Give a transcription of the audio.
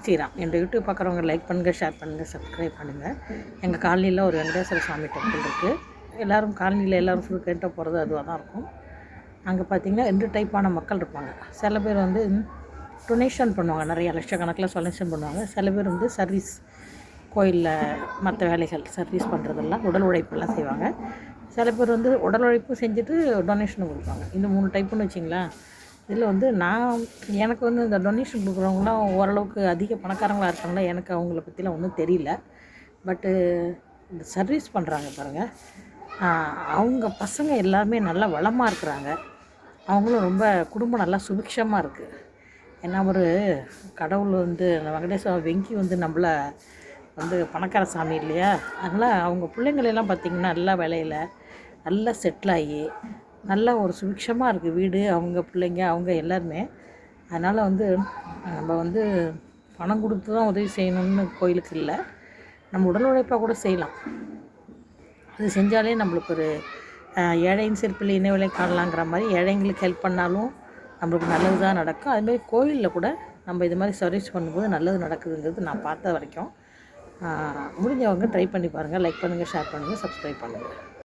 ஸ்ரீராம். என் YouTube பார்க்குறவங்க like பண்ணுங்கள், share பண்ணுங்கள், சப்ஸ்கிரைப் பண்ணுங்கள். எங்கள் காலனியில் ஒரு வெங்கடேஸ்வர சாமி டெம்பிள் இருக்குது. எல்லோரும் காலனியில் எல்லோரும் ஃப்ரீக்வெண்ட்டாக போகிறது அதுவாக தான் இருக்கும். அங்கே பார்த்திங்கன்னா 2 டைப்பான மக்கள் இருப்பாங்க. சில பேர் வந்து டொனேஷன் பண்ணுவாங்க, நிறைய லட்சக்கணக்கில் டொனேஷன் பண்ணுவாங்க. சில பேர் வந்து சர்வீஸ், கோயிலில் மற்ற வேலைகள் சர்வீஸ் பண்ணுறதெல்லாம் உடல் உழைப்பெல்லாம் செய்வாங்க. சில பேர் வந்து உடல் உழைப்பும் செஞ்சுட்டு டொனேஷனும் கொடுப்பாங்க. இந்த 3 டைப்புன்னு வச்சிங்களேன். இதில் வந்து எனக்கு வந்து இந்த டொனேஷன் கொடுக்குறவங்களாம் ஓரளவுக்கு அதிக பணக்காரங்களாக இருக்காங்களா, எனக்கு அவங்கள பற்றிலாம் ஒன்றும் தெரியல. பட்டு இந்த சர்வீஸ் பண்ணுறாங்க பாருங்கள், அவங்க பசங்க எல்லாருமே நல்லா வளமாக இருக்கிறாங்க. அவங்களும் ரொம்ப குடும்பம் நல்லா சுபிக்ஷமாக இருக்குது. ஏன்னா ஒரு கடவுள் வந்து வெங்கடேஸ்வர வெங்கி வந்து நம்மளை வந்து பணக்கார சாமி இல்லையா, அதனால் அவங்க பிள்ளைங்களெல்லாம் பார்த்திங்கன்னா நல்ல வேலையில் நல்லா செட்டில் ஆகி நல்லா ஒரு சுபிக்ஷமாக இருக்குது வீடு, அவங்க பிள்ளைங்க, அவங்க எல்லாருமே. அதனால் வந்து நம்ம வந்து பணம் கொடுத்து தான் உதவி செய்யணும்னு கோயிலுக்கு இல்லை, நம்ம உடல் உழைப்பாக கூட செய்யலாம். அது செஞ்சாலே நம்மளுக்கு ஒரு ஏழையின் சிற்பில் இணைவிலை காணலாங்கிற மாதிரி ஏழைங்களுக்கு ஹெல்ப் பண்ணாலும் நம்மளுக்கு நல்லது தான் நடக்கும். அதுமாதிரி கோயிலில் கூட நம்ம இது மாதிரி சர்வீஸ் பண்ணும்போது நல்லது நடக்குதுங்கிறது நான் பார்த்த வரைக்கும். முடிஞ்சவங்க ட்ரை பண்ணி பாருங்கள். லைக் பண்ணுங்கள், ஷேர் பண்ணுங்கள், சப்ஸ்கிரைப் பண்ணுங்கள்.